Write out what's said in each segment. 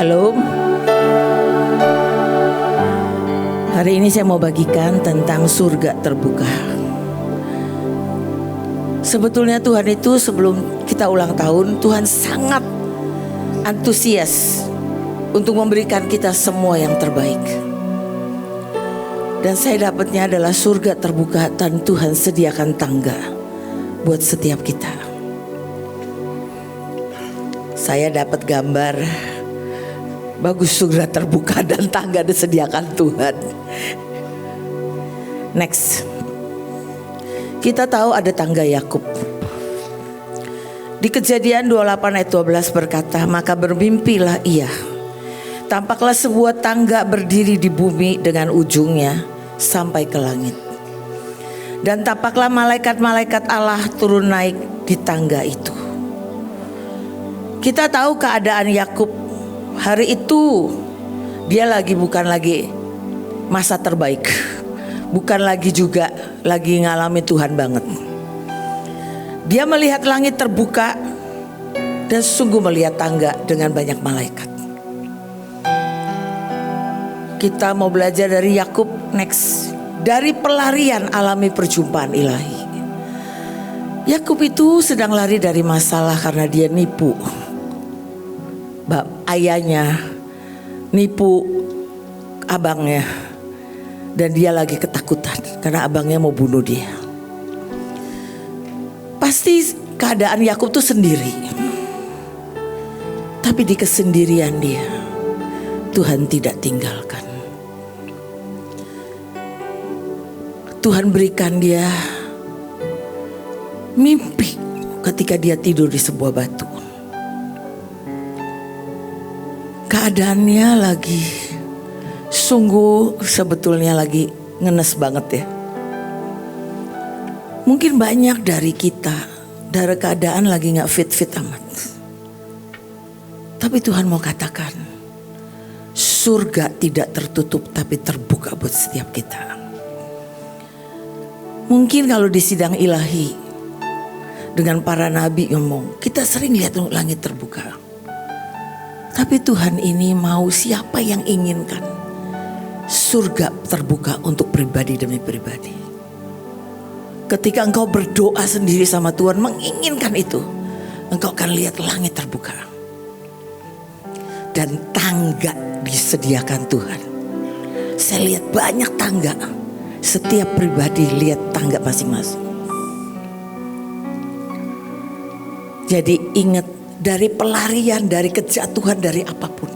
Shalom. Hari ini saya mau bagikan tentang surga terbuka. Sebetulnya Tuhan itu sebelum kita ulang tahun, Tuhan sangat antusias untuk memberikan kita semua yang terbaik. Dan saya dapatnya adalah surga terbuka dan Tuhan sediakan tangga buat setiap kita. Saya dapat gambar bagus, surga terbuka dan tangga disediakan Tuhan. Next. Kita tahu ada tangga Yakub. Di Kejadian 28 ayat 12 berkata, maka bermimpilah ia. Tampaklah sebuah tangga berdiri di bumi dengan ujungnya sampai ke langit. Dan tampaklah malaikat-malaikat Allah turun naik di tangga itu. Kita tahu keadaan Yakub. Hari itu dia bukan lagi masa terbaik, bukan lagi juga lagi ngalami Tuhan banget. Dia melihat langit terbuka dan sungguh melihat tangga dengan banyak malaikat. Kita mau belajar dari Yakub next. Dari pelarian alami perjumpaan ilahi. Yakub itu sedang lari dari masalah karena dia nipu ayahnya, nipu abangnya, dan dia lagi ketakutan karena abangnya mau bunuh dia. Pasti keadaan Yakub tuh sendiri, tapi di kesendirian dia Tuhan tidak tinggalkan. Tuhan berikan dia mimpi ketika dia tidur di sebuah batu. Keadaannya lagi sungguh sebetulnya lagi ngenes banget ya. Mungkin banyak dari kita dari keadaan lagi gak fit-fit amat. Tapi Tuhan mau katakan, surga tidak tertutup tapi terbuka buat setiap kita. Mungkin kalau di sidang ilahi dengan para nabi ngomong, kita sering lihat langit terbuka. Tapi Tuhan ini mau siapa yang inginkan surga terbuka untuk pribadi demi pribadi. Ketika engkau berdoa sendiri sama Tuhan menginginkan itu, engkau akan lihat langit terbuka. Dan tangga disediakan Tuhan. Saya lihat banyak tangga. Setiap pribadi lihat tangga masing-masing. Jadi ingat, dari pelarian, dari kejatuhan, dari apapun,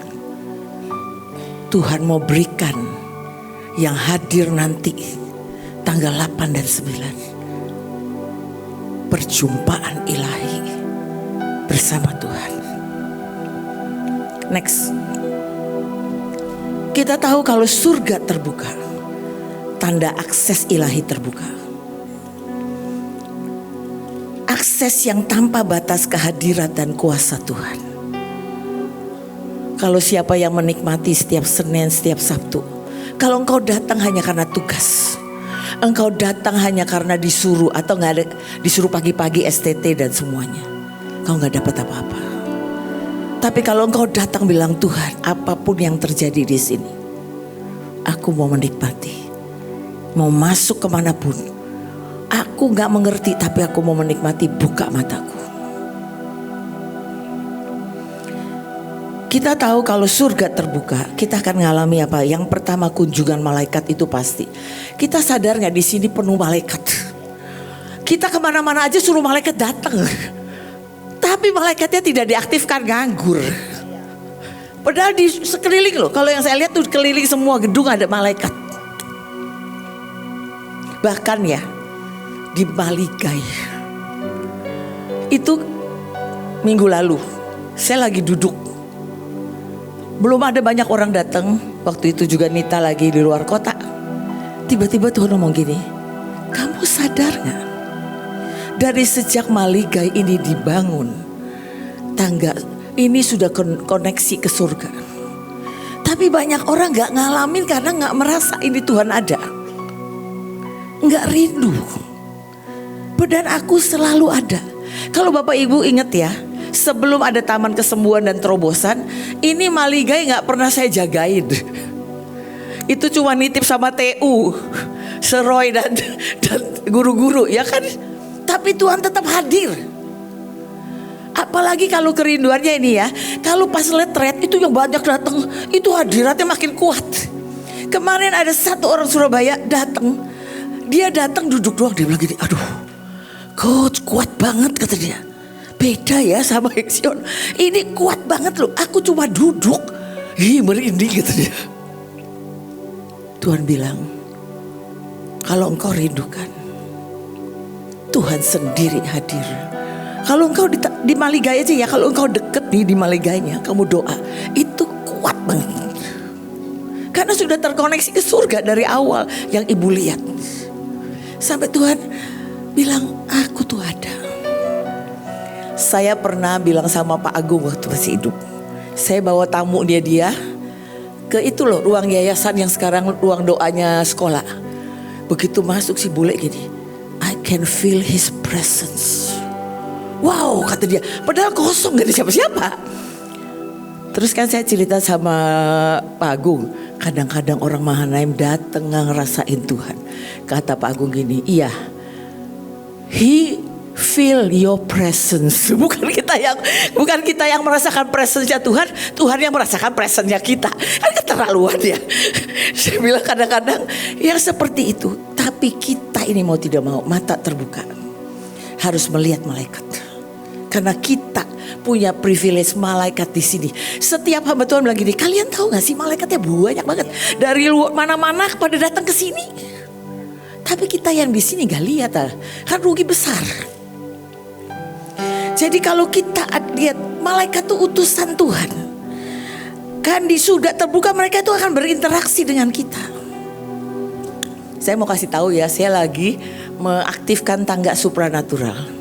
Tuhan mau berikan yang hadir nanti tanggal 8 dan 9. Perjumpaan ilahi bersama Tuhan. Next. Kita tahu kalau surga terbuka, tanda akses ilahi terbuka. Akses yang tanpa batas kehadiran dan kuasa Tuhan. Kalau siapa yang menikmati setiap Senin, setiap Sabtu, kalau engkau datang hanya karena tugas, engkau datang hanya karena disuruh atau nggak ada disuruh pagi-pagi STT dan semuanya, kau nggak dapat apa-apa. Tapi kalau engkau datang bilang, Tuhan, apapun yang terjadi di sini, aku mau menikmati, mau masuk kemanapun. Aku gak mengerti tapi aku mau menikmati, buka mataku. Kita tahu kalau surga terbuka kita akan mengalami apa? Yang pertama kunjungan malaikat itu pasti. Kita sadar gak di sini penuh malaikat? Kita kemana-mana aja suruh malaikat datang. Tapi malaikatnya tidak diaktifkan, nganggur. Padahal di sekeliling loh. Kalau yang saya lihat tuh keliling semua gedung ada malaikat. Bahkan ya di Maligai itu minggu lalu saya lagi duduk, belum ada banyak orang datang. Waktu itu juga Nita lagi di luar kota. Tiba-tiba Tuhan ngomong gini, kamu sadar gak? Dari sejak Maligai ini dibangun, tangga ini sudah koneksi ke surga. Tapi banyak orang gak ngalamin karena gak merasa ini Tuhan ada, gak rindu. Dan aku selalu ada. Kalau Bapak Ibu ingat ya, sebelum ada taman kesembuhan dan terobosan, ini Maligai gak pernah saya jagain. Itu cuma nitip sama TU, Seroy dan guru-guru ya kan. Tapi Tuhan tetap hadir. Apalagi kalau kerinduannya ini ya, kalau pas letret itu yang banyak datang, itu hadiratnya makin kuat. Kemarin ada satu orang Surabaya datang, dia datang duduk doang, dia bilang gini, aduh coach kuat banget kata dia. Beda ya sama Eksion, ini kuat banget loh, aku cuma duduk, merinding kata dia. Tuhan bilang, kalau engkau rindukan, Tuhan sendiri hadir. Kalau engkau di Maligai aja ya, kalau engkau deket nih di Maligainya, kamu doa, itu kuat banget. Karena sudah terkoneksi ke surga dari awal yang ibu lihat. Sampai Tuhan bilang, aku tuh ada. Saya pernah bilang sama Pak Agung waktu masih hidup, saya bawa tamu dia ke itu loh, ruang yayasan yang sekarang ruang doanya sekolah. Begitu masuk si bule gini, I can feel his presence. Wow kata dia, padahal kosong gak ada siapa-siapa. Terus kan saya cerita sama Pak Agung, kadang-kadang orang Mahanaim dateng gak ngerasain Tuhan. Kata Pak Agung gini, iya, he feel your presence. Bukan kita yang merasakan presence-nya Tuhan, Tuhan yang merasakan presence-nya kita. Kan keterlaluan ya. Saya bilang kadang-kadang yang seperti itu. Tapi kita ini mau tidak mau, mata terbuka, harus melihat malaikat. Karena kita punya privilege malaikat di sini. Setiap hamba Tuhan bilang gini, kalian tahu gak sih malaikatnya banyak banget dari mana-mana pada datang ke sini. Tapi kita yang di sini gak lihat, kan rugi besar. Jadi kalau kita lihat malaikat itu utusan Tuhan, kan di surga terbuka mereka itu akan berinteraksi dengan kita. Saya mau kasih tahu ya, saya lagi mengaktifkan tangga supranatural.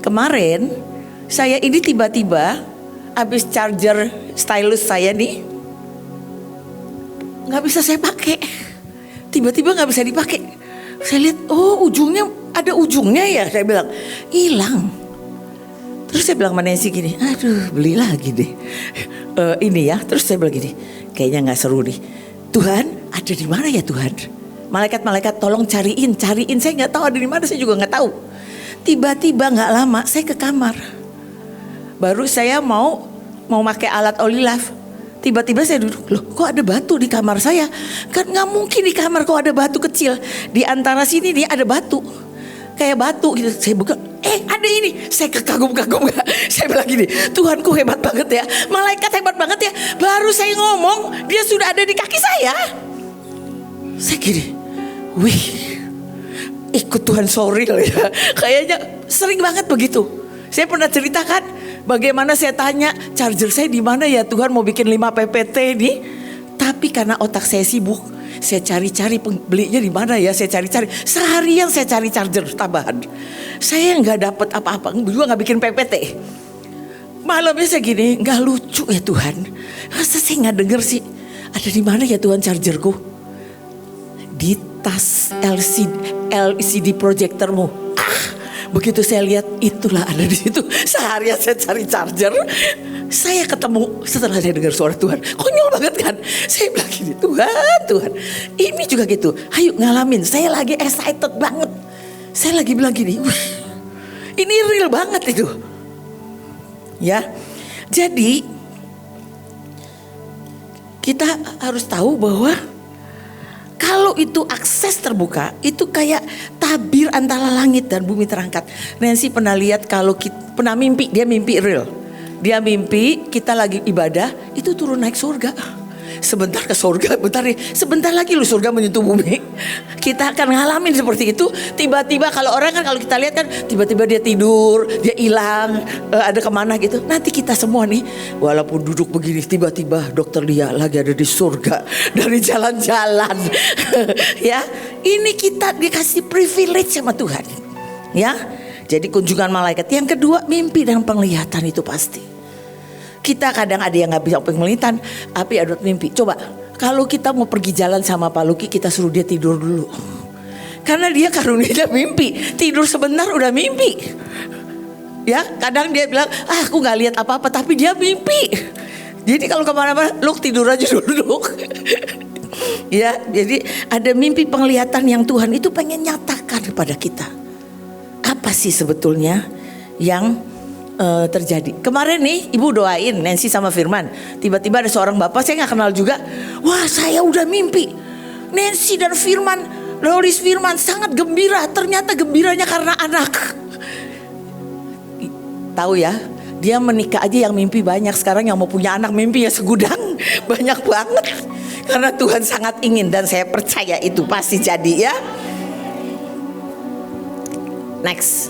Kemarin saya ini tiba-tiba habis charger stylus saya nih nggak bisa saya pakai. Tiba-tiba nggak bisa dipakai. Saya lihat, oh ujungnya ada ujungnya ya. Saya bilang hilang. Terus saya bilang sama Nancy gini, aduh beli lagi deh ini ya. Terus saya bilang gini, kayaknya nggak seru nih. Tuhan ada di mana ya Tuhan? Malaikat-malaikat tolong cariin. Saya nggak tahu ada di mana, saya juga nggak tahu. Tiba-tiba nggak lama saya ke kamar. Baru saya mau pakai alat olilaf. Tiba-tiba saya duduk, loh kok ada batu di kamar saya? Kan nggak mungkin di kamar kok ada batu kecil. Di antara sini nih ada batu, kayak batu gitu. Saya buka, ada ini. Saya kekagum-kagum. Saya bilang gini, Tuhanku hebat banget ya, malaikat hebat banget ya. Baru saya ngomong, dia sudah ada di kaki saya. Saya gini, wih, ikut Tuhan sorry loh ya. Kayaknya sering banget begitu. Saya pernah ceritakan bagaimana saya tanya charger saya di mana ya Tuhan, mau bikin 5 PPT nih. Tapi karena otak saya sibuk, saya cari-cari belinya di mana ya, saya cari-cari. Seharian saya cari charger tambahan. Saya nggak dapat apa-apa, juga nggak bikin PPT. Malamnya saya gini, nggak lucu ya Tuhan. Masa saya nggak denger sih, ada di mana ya Tuhan chargerku? Di tas LCD projectormu. Begitu saya lihat, itulah ada di situ. Seharian saya cari charger, saya ketemu setelah saya dengar suara Tuhan. Konyol banget kan? Saya bilang gini, Tuhan, ini juga gitu. Ayo ngalamin, saya lagi excited banget. Saya lagi bilang gini, wih, ini real banget itu. Ya, jadi kita harus tahu bahwa kalau itu akses terbuka, itu kayak tabir antara langit dan bumi terangkat. Nancy pernah lihat kalau kita pernah mimpi, dia mimpi real. Dia mimpi kita lagi ibadah, itu turun naik surga. Sebentar ke surga, sebentar lagi lu surga menyentuh bumi. Kita akan ngalamin seperti itu. Tiba-tiba kalau orang kan, kalau kita lihat kan tiba-tiba dia tidur, dia hilang, ada kemana gitu. Nanti kita semua nih, walaupun duduk begini, tiba-tiba dokter Lia lagi ada di surga dari jalan-jalan. Ya, ini kita dikasih privilege sama Tuhan. Ya, jadi kunjungan malaikat. Yang kedua, mimpi dan penglihatan itu pasti. Kita kadang ada yang gak bisa penglihatan, tapi ada mimpi. Coba kalau kita mau pergi jalan sama Pak Luki, kita suruh dia tidur dulu. Karena dia karunia mimpi. Tidur sebentar udah mimpi. Ya, kadang dia bilang, aku nggak lihat apa-apa, tapi dia mimpi. Jadi kalau kemana-mana, Luk tidur aja dulu. Ya, jadi ada mimpi penglihatan yang Tuhan itu pengen nyatakan kepada kita. Apa sih sebetulnya yang terjadi? Kemarin nih ibu doain Nancy sama Firman. Tiba-tiba ada seorang bapak saya nggak kenal juga. Wah, saya udah mimpi Nancy dan Firman, Loris Firman sangat gembira. Ternyata gembiranya karena anak. Tahu ya, dia menikah aja yang mimpi banyak. Sekarang yang mau punya anak mimpinya segudang. Banyak banget. Karena Tuhan sangat ingin, dan saya percaya itu pasti jadi ya. Next.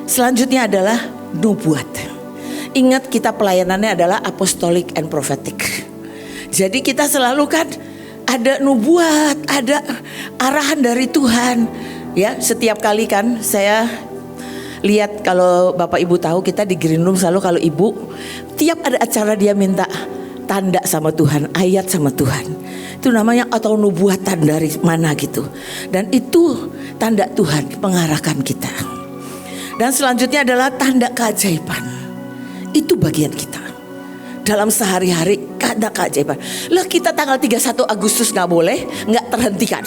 Selanjutnya adalah nubuat. Ingat, kita pelayanannya adalah apostolic and prophetic. Jadi kita selalu kan ada nubuat, ada arahan dari Tuhan. Ya, setiap kali kan saya lihat, kalau Bapak Ibu tahu, kita di Green Room selalu kalau Ibu tiap ada acara dia minta tanda sama Tuhan, ayat sama Tuhan. Itu namanya atau nubuatan dari mana gitu. Dan itu tanda Tuhan mengarahkan kita. Dan selanjutnya adalah tanda keajaiban. Itu bagian kita. Dalam sehari-hari ada keajaiban. Lah kita tanggal 31 Agustus gak boleh, gak terhentikan.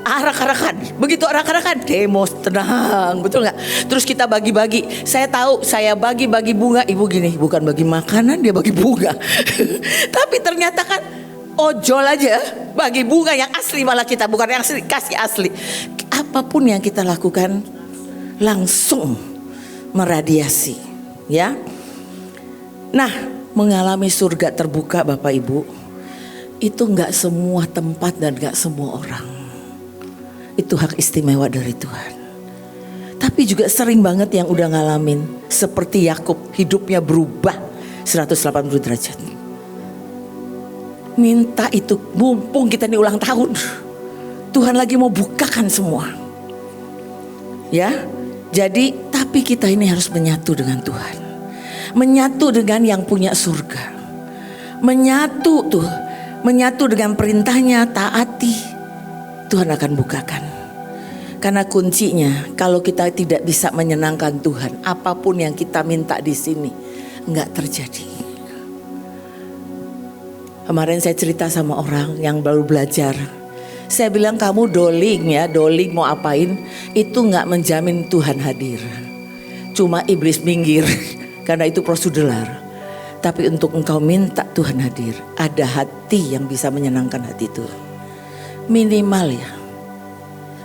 Arak-arakan. Begitu arak-arakan, demo tenang, betul gak? Terus kita bagi-bagi. Saya tahu saya bagi-bagi bunga. Ibu gini, bukan bagi makanan, dia bagi bunga. Tapi ternyata kan ojol aja, bagi bunga yang asli, malah kita bukan yang asli, kasih asli. Apapun yang kita lakukan langsung meradiasi, ya. Nah, mengalami surga terbuka Bapak Ibu, itu gak semua tempat dan gak semua orang. Itu hak istimewa dari Tuhan. Tapi juga sering banget yang udah ngalamin, seperti Yakub, hidupnya berubah 180 derajat. Minta itu, mumpung kita ini ulang tahun, Tuhan lagi mau bukakan semua. Ya, jadi tapi kita ini harus menyatu dengan Tuhan. Menyatu dengan yang punya surga. Menyatu dengan perintahnya, taati. Tuhan akan bukakan. Karena kuncinya, kalau kita tidak bisa menyenangkan Tuhan, apapun yang kita minta di sini enggak terjadi. Kemarin saya cerita sama orang yang baru belajar. Saya bilang, kamu doling mau apain, itu enggak menjamin Tuhan hadir. Cuma iblis minggir. Karena itu prosedural. Tapi untuk engkau minta Tuhan hadir, ada hati yang bisa menyenangkan hati Tuhan. Minimal ya,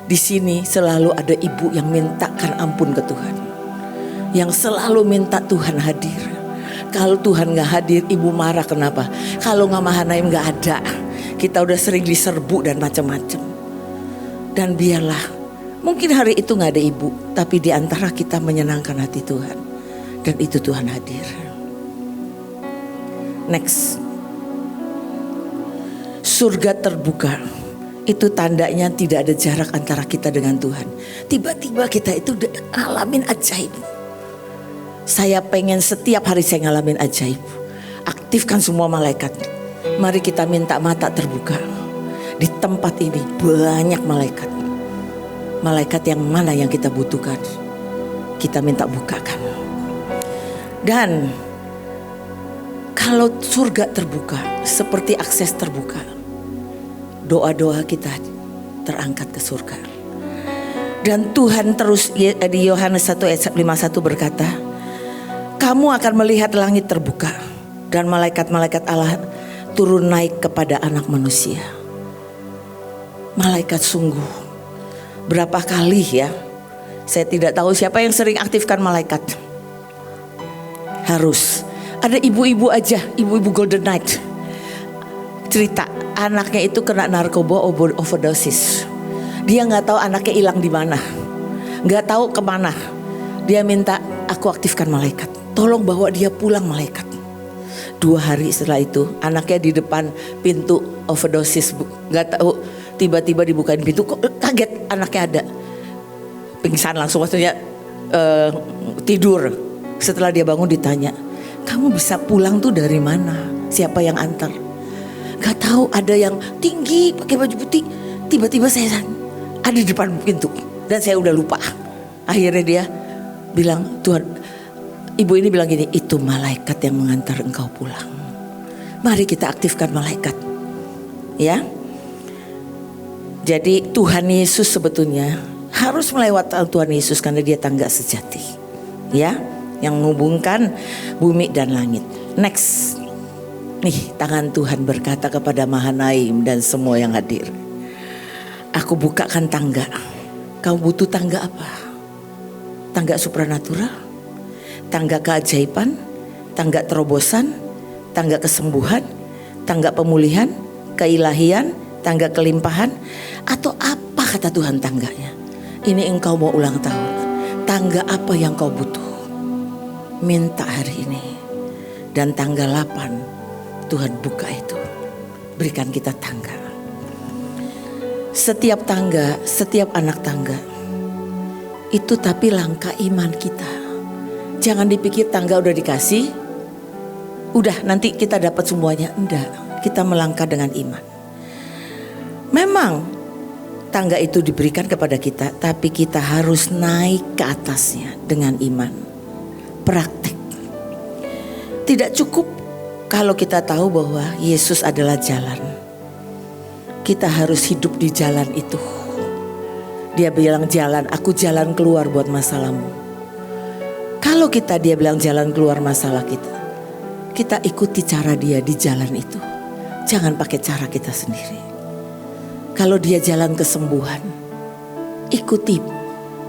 di sini selalu ada ibu yang mintakan ampun ke Tuhan, yang selalu minta Tuhan hadir. Kalau Tuhan gak hadir, ibu marah. Kenapa? Kalau nggak Mahanaim gak ada, kita udah sering diserbu dan macam-macam. Dan biarlah, mungkin hari itu gak ada ibu, tapi di antara kita menyenangkan hati Tuhan. Dan itu Tuhan hadir. Next. Surga terbuka. Itu tandanya tidak ada jarak antara kita dengan Tuhan. Tiba-tiba kita itu ngalamin ajaib. Saya pengen setiap hari saya ngalamin ajaib. Aktifkan semua malaikat. Mari kita minta mata terbuka. Di tempat ini banyak malaikat. Malaikat yang mana yang kita butuhkan, kita minta bukakan. Dan kalau surga terbuka, seperti akses terbuka, doa-doa kita terangkat ke surga. Dan Tuhan terus di Yohanes 1 ayat 51 berkata, kamu akan melihat langit terbuka dan malaikat-malaikat Allah turun naik kepada anak manusia. Malaikat sungguh. Berapa kali ya, saya tidak tahu siapa yang sering aktifkan malaikat. Harus ada ibu-ibu aja, ibu-ibu Golden Night cerita anaknya itu kena narkoba overdosis. Dia nggak tahu anaknya hilang di mana, nggak tahu kemana. Dia minta, aku aktifkan malaikat, tolong bawa dia pulang malaikat. 2 hari setelah itu anaknya di depan pintu overdosis, nggak tahu, tiba-tiba dibukain pintu, kok kaget anaknya ada, pingsan langsung, maksudnya tidur. Setelah dia bangun ditanya, kamu bisa pulang tuh dari mana? Siapa yang antar? Gak tahu, ada yang tinggi pakai baju putih. Tiba-tiba saya ada di depan pintu dan saya udah lupa. Akhirnya dia bilang, Tuhan, Ibu ini bilang gini, itu malaikat yang mengantar engkau pulang. Mari kita aktifkan malaikat. Ya. Jadi Tuhan Yesus sebetulnya harus melewati Tuhan Yesus karena dia tangga sejati. Ya, yang menghubungkan bumi dan langit. Next. Nih, tangan Tuhan berkata kepada Mahanaim dan semua yang hadir. Aku bukakan tangga. Kau butuh tangga apa? Tangga supranatural? Tangga keajaiban? Tangga terobosan? Tangga kesembuhan? Tangga pemulihan? Keilahian? Tangga kelimpahan? Atau apa kata Tuhan tangganya? Ini engkau mau ulang tahun. Tangga apa yang kau butuh? Minta hari ini. Dan tanggal 8 Tuhan buka itu. Berikan kita tangga. Setiap tangga, setiap anak tangga itu tapi langkah iman kita. Jangan dipikir tangga udah dikasih, udah nanti kita dapat semuanya. Enggak, kita melangkah dengan iman. Memang tangga itu diberikan kepada kita, tapi kita harus naik ke atasnya dengan iman. Praktik. Tidak cukup kalau kita tahu bahwa Yesus adalah jalan. Kita harus hidup di jalan itu. Dia bilang jalan, aku jalan keluar buat masalahmu. Kalau dia bilang jalan keluar masalah kita ikuti cara dia di jalan itu. Jangan pakai cara kita sendiri. Kalau dia jalan kesembuhan, ikuti.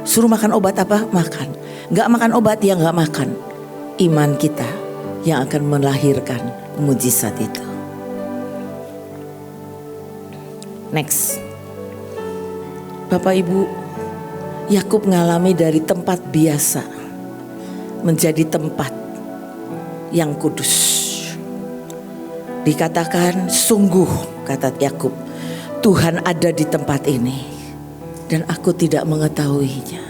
Suruh makan obat apa? Makan. Gak makan obat ya gak makan. Iman kita yang akan melahirkan mujizat itu. Next. Bapak Ibu, Yakub mengalami dari tempat biasa menjadi tempat yang kudus. Dikatakan sungguh, kata Yakub, Tuhan ada di tempat ini dan aku tidak mengetahuinya.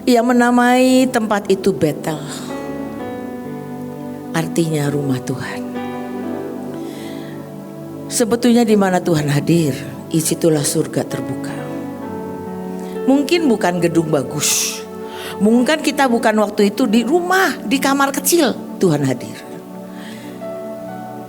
Ia menamai tempat itu Betel, artinya rumah Tuhan. Sebetulnya di mana Tuhan hadir, disitulah surga terbuka. Mungkin bukan gedung bagus, mungkin kita bukan waktu itu di rumah, di kamar kecil, Tuhan hadir.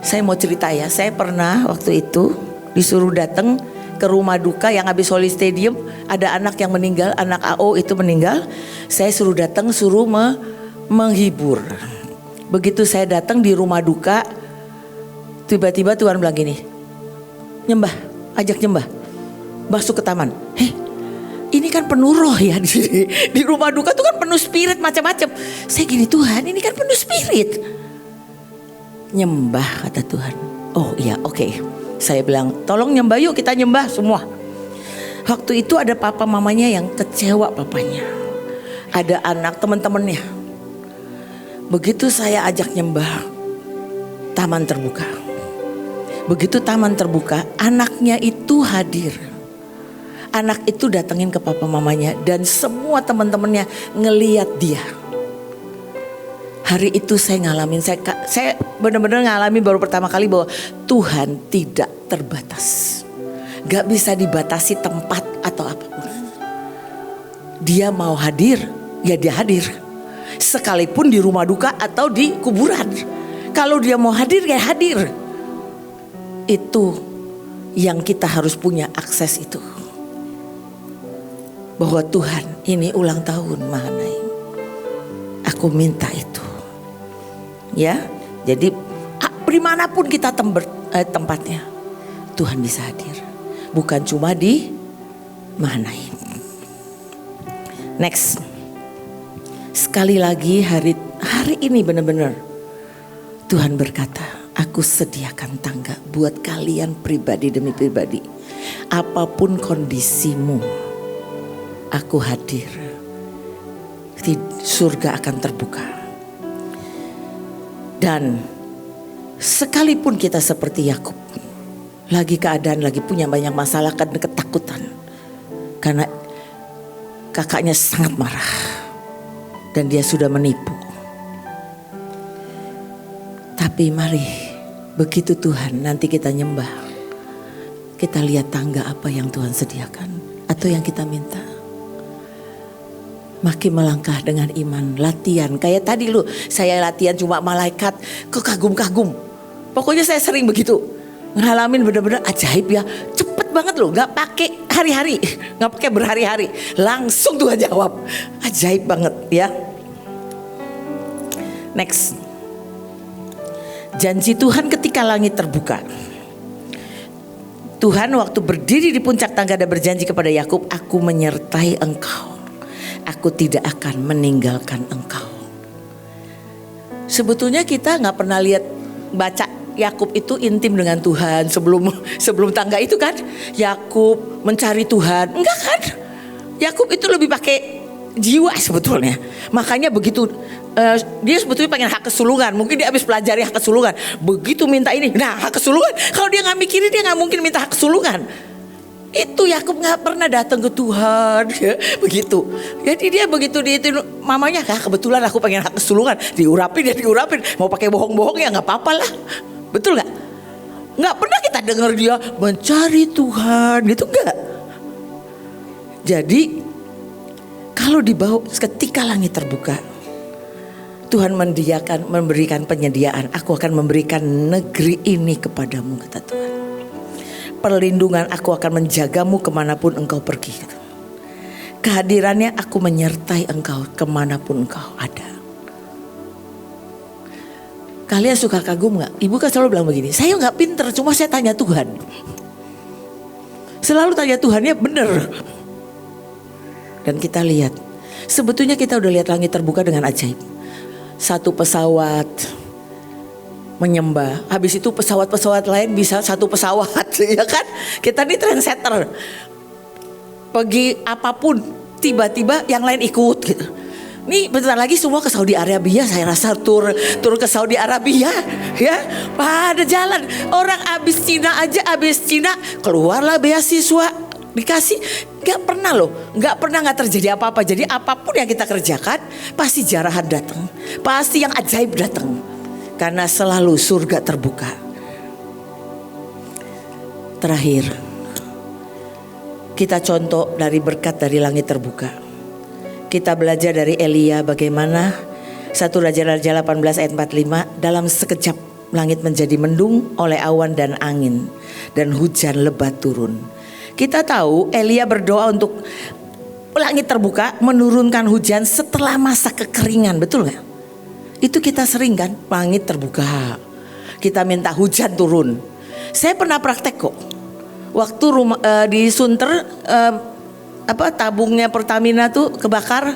Saya mau cerita ya, saya pernah waktu itu disuruh datang ke rumah duka yang habis Holy Stadium, ada anak yang meninggal, anak AO itu meninggal. Saya suruh datang, suruh menghibur. Begitu saya datang di rumah duka, tiba-tiba Tuhan bilang gini, nyembah, ajak nyembah, masuk ke taman. Ini kan penuh roh ya di rumah duka tuh kan penuh spirit macam-macam. Saya gini, Tuhan ini kan penuh spirit. Nyembah kata Tuhan. Oh iya oke. Saya bilang tolong nyembah yuk, kita nyembah semua. Waktu itu ada papa mamanya yang kecewa papanya. Ada anak teman-temannya. Begitu saya ajak nyembah, taman terbuka. Begitu taman terbuka, anaknya itu hadir. Anak itu datengin ke papa mamanya dan semua teman-temannya ngeliat dia. Hari itu saya ngalamin, saya benar-benar ngalamin baru pertama kali bahwa Tuhan tidak terbatas. Gak bisa dibatasi tempat atau apapun. Dia mau hadir, ya dia hadir. Sekalipun di rumah duka atau di kuburan. Kalau dia mau hadir, ya hadir. Itu yang kita harus punya akses itu. Bahwa Tuhan ini ulang tahun Mahanaim. Aku minta itu. Ya, jadi dimanapun kita tempatnya, Tuhan bisa hadir. Bukan cuma di Mahanaim. Next. Sekali lagi hari ini benar-benar Tuhan berkata, aku sediakan tangga buat kalian pribadi demi pribadi. Apapun kondisimu, aku hadir. Surga akan terbuka. Dan sekalipun kita seperti Yakub, lagi keadaan lagi punya banyak masalah dan ketakutan, karena kakaknya sangat marah dan dia sudah menipu. Tapi mari begitu Tuhan nanti kita nyembah, kita lihat tangga apa yang Tuhan sediakan atau yang kita minta. makin melangkah dengan iman. Latihan kayak tadi lu, saya latihan cuma malaikat kekagum-kagum. Pokoknya saya sering begitu, ngalamin bener-bener ajaib ya. Cepet banget loh, nggak pakai hari-hari, nggak pakai berhari-hari, langsung Tuhan jawab. Ajaib banget ya. Next, janji Tuhan ketika langit terbuka. Tuhan waktu berdiri di puncak tangga dan berjanji kepada Yakub, aku menyertai engkau, aku tidak akan meninggalkan engkau. Sebetulnya kita nggak pernah lihat, baca Yakub itu intim dengan Tuhan sebelum tangga itu kan. Yakub mencari Tuhan, enggak kan? Yakub itu lebih pakai jiwa sebetulnya. Makanya begitu dia sebetulnya pengen hak kesulungan. Mungkin dia habis pelajari hak kesulungan, begitu minta ini, nah hak kesulungan. Kalau dia nggak mikirin, dia nggak mungkin minta hak kesulungan. Itu Yakub nggak pernah datang ke Tuhan ya, begitu. Jadi dia begitu itu mamanya, kebetulan aku pengen hak kesulungan, diurapin. Mau pakai bohong-bohong ya nggak apa-apa lah, betul nggak? Nggak pernah kita dengar dia mencari Tuhan gitu, nggak. Jadi kalau dibawa ketika langit terbuka, Tuhan memberikan penyediaan. Aku akan memberikan negeri ini kepadamu, kata Tuhan. Perlindungan, aku akan menjagamu kemanapun engkau pergi. Kehadirannya, aku menyertai engkau kemanapun engkau ada. Kalian suka kagum gak? Ibu kan selalu bilang begini, saya gak pinter, cuma saya tanya Tuhan. Selalu tanya Tuhan, ya bener. Dan kita lihat, sebetulnya kita udah lihat langit terbuka dengan ajaib. Satu pesawat menyembah, habis itu pesawat-pesawat lain bisa satu pesawat, ya kan? Kita ini trendsetter, pergi apapun tiba-tiba yang lain ikut gitu. Nih bentar lagi semua ke Saudi Arabia, saya rasa tur ke Saudi Arabia ya. Pada jalan orang abis Cina keluarlah beasiswa dikasih. Nggak pernah nggak terjadi apa-apa. Jadi apapun yang kita kerjakan pasti jarahan datang, pasti yang ajaib datang, karena selalu surga terbuka. Terakhir, kita contoh dari berkat dari langit terbuka. Kita belajar dari Elia bagaimana 1 Raja-Raja 18 ayat 45, dalam sekejap langit menjadi mendung oleh awan dan angin, dan hujan lebat turun. Kita tahu Elia berdoa untuk langit terbuka, menurunkan hujan setelah masa kekeringan, betul gak? Itu kita sering kan, langit terbuka, kita minta hujan turun. Saya pernah praktek kok. Waktu di Sunter tabungnya Pertamina tuh kebakar,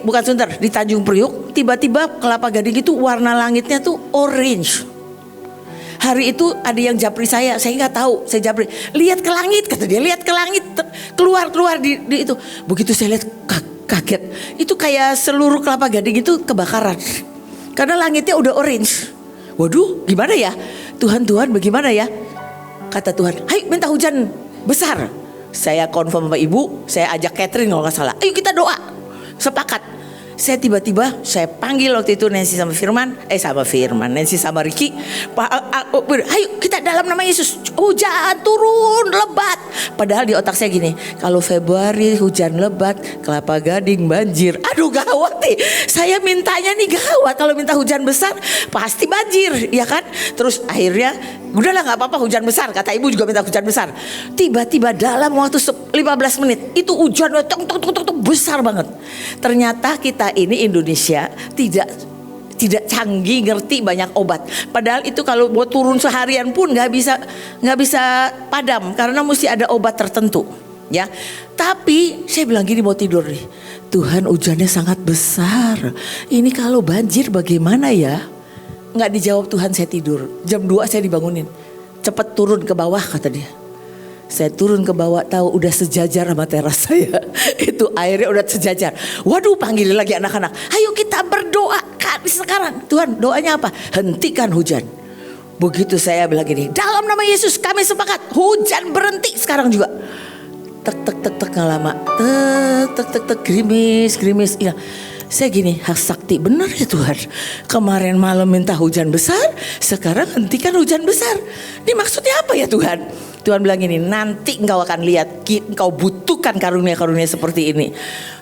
bukan Sunter, di Tanjung Priuk, tiba-tiba Kelapa Gading itu warna langitnya tuh orange. Hari itu ada yang japri saya nggak tahu, saya japri, lihat ke langit, kata dia, lihat ke langit, keluar di itu. Begitu saya lihat kaget, itu kayak seluruh Kelapa Gading itu kebakaran, karena langitnya udah orange. Waduh, gimana ya Tuhan bagaimana ya? Kata Tuhan, ayo minta hujan besar. Saya confirm sama ibu, saya ajak Catherine kalau nggak salah, ayo kita doa, sepakat. Saya tiba-tiba saya panggil waktu itu Nancy sama Nancy sama Ricky, ayo kita dalam nama Yesus hujan turun lebat. Padahal di otak saya gini, kalau Februari hujan lebat, Kelapa Gading banjir. Aduh gawat nih, saya mintanya nih gawat, kalau minta hujan besar pasti banjir, ya kan? Terus akhirnya udahlah nggak apa-apa hujan besar, kata ibu juga minta hujan besar. Tiba-tiba dalam waktu 15 menit itu hujan besar banget. Ternyata kita ini Indonesia tidak canggih, ngerti banyak obat. Padahal itu kalau buat turun seharian pun nggak bisa padam, karena mesti ada obat tertentu, ya. Tapi saya bilang gini, mau tidur nih, Tuhan hujannya sangat besar, ini kalau banjir bagaimana ya? Nggak dijawab Tuhan, saya tidur. Jam 2 saya dibangunin, cepet turun ke bawah, kata dia. Saya turun ke bawah, tahu udah sejajar sama teras saya. Itu airnya udah sejajar. Waduh, panggilin lagi anak-anak, ayo kita berdoa sekarang. Tuhan, doanya apa? Hentikan hujan. Begitu saya bilang gini, dalam nama Yesus kami sepakat, hujan berhenti sekarang juga. Tek nggak lama, tek gerimis ya. Saya gini, hak sakti benar ya Tuhan. Kemarin malam minta hujan besar, sekarang hentikan hujan besar. Ini maksudnya apa ya Tuhan? Tuhan bilang gini, nanti engkau akan lihat, engkau butuhkan karunia-karunia seperti ini.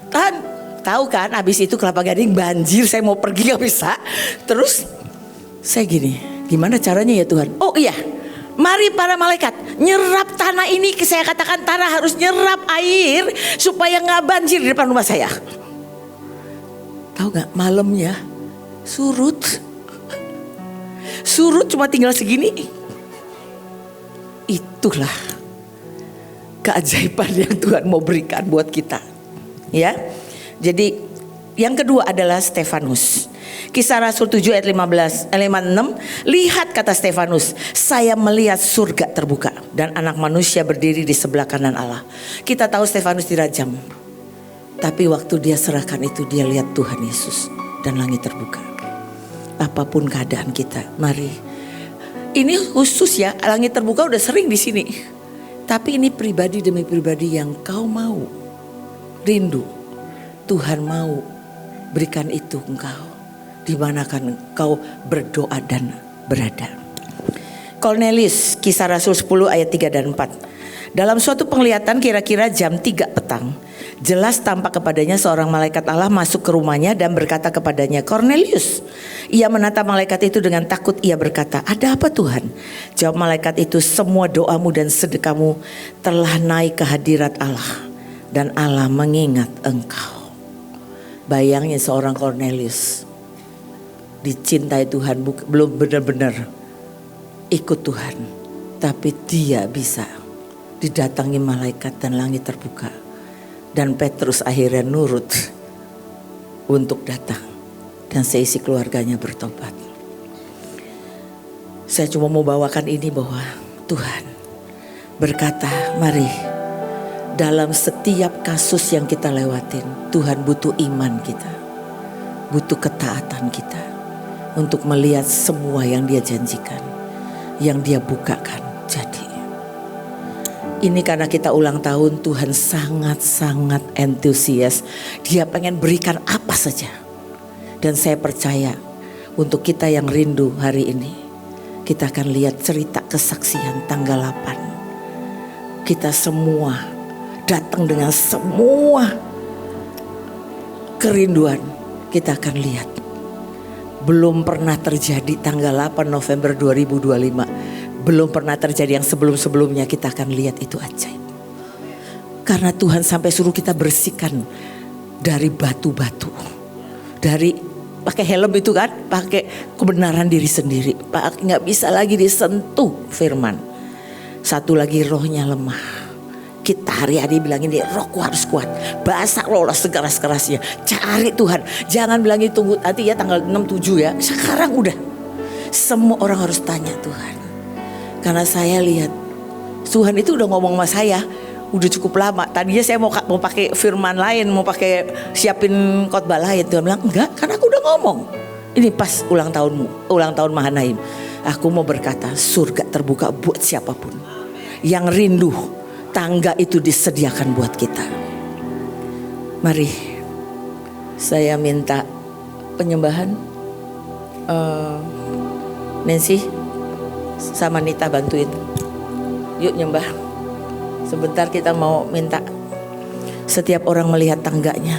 Tuhan tahu kan, abis itu Kelapa Gading banjir, saya mau pergi gak bisa. Terus saya gini, gimana caranya ya Tuhan? Oh iya, mari para malaikat nyerap tanah ini. Saya katakan tanah harus nyerap air supaya gak banjir di depan rumah saya. Tahu gak, malamnya surut cuma tinggal segini. Itulah keajaiban yang Tuhan mau berikan buat kita, ya. Jadi yang kedua adalah Stefanus. Kisah Rasul 7 ayat 56, lihat kata Stefanus, saya melihat surga terbuka dan anak manusia berdiri di sebelah kanan Allah. Kita tahu Stefanus dirajam, tapi waktu dia serahkan itu, dia lihat Tuhan Yesus dan langit terbuka. Apapun keadaan kita, mari. Ini khusus ya, langit terbuka udah sering di sini. Tapi ini pribadi demi pribadi yang kau mau, rindu. Tuhan mau berikan itu engkau, dimanakan engkau berdoa dan berada. Cornelius, Kisah Rasul 10 ayat 3 dan 4. Dalam suatu penglihatan kira-kira jam 3 petang, jelas tampak kepadanya seorang malaikat Allah masuk ke rumahnya dan berkata kepadanya, Cornelius. Ia menatap malaikat itu dengan takut. Ia berkata, ada apa Tuhan? Jawab malaikat itu, semua doamu dan sedekahmu telah naik ke hadirat Allah, dan Allah mengingat engkau. Bayangin seorang Cornelius dicintai Tuhan, belum benar-benar ikut Tuhan, tapi dia bisa didatangi malaikat dan langit terbuka. Dan Petrus akhirnya nurut untuk datang, dan seisi keluarganya bertobat. Saya cuma mau bawakan ini bahwa Tuhan berkata, mari, dalam setiap kasus yang kita lewatin, Tuhan butuh iman kita, butuh ketaatan kita untuk melihat semua yang Dia janjikan, yang Dia bukakan jadi. Ini karena kita ulang tahun, Tuhan sangat-sangat antusias. Dia pengen berikan apa saja. Dan saya percaya untuk kita yang rindu hari ini, kita akan lihat cerita kesaksian tanggal 8. Kita semua datang dengan semua kerinduan. Kita akan lihat. Belum pernah terjadi tanggal 8 November 2025. Belum pernah terjadi yang sebelum-sebelumnya. Kita akan lihat itu ajaib. Karena Tuhan sampai suruh kita bersihkan dari batu-batu. Dari pakai helm itu kan, pakai kebenaran diri sendiri. Nggak bisa lagi disentuh firman. Satu lagi, rohnya lemah. Kita hari-hari bilang ini, rohku harus kuat. Bahasa roh sekeras-kerasnya. Cari Tuhan. Jangan bilang itu tunggu nanti ya tanggal 6-7 ya. Sekarang udah. Semua orang harus tanya Tuhan. Karena saya lihat Tuhan itu udah ngomong sama saya udah cukup lama. Tadinya saya mau pakai firman lain, mau pakai siapin khotbah lain. Tuhan bilang enggak, karena aku udah ngomong. Ini pas ulang tahunmu, ulang tahun Mahanaim. Aku mau berkata surga terbuka buat siapapun yang rindu. Tangga itu disediakan buat kita. Mari saya minta penyembahan. Nancy sama Nita bantuin. Yuk nyembah. Sebentar kita mau minta setiap orang melihat tangganya.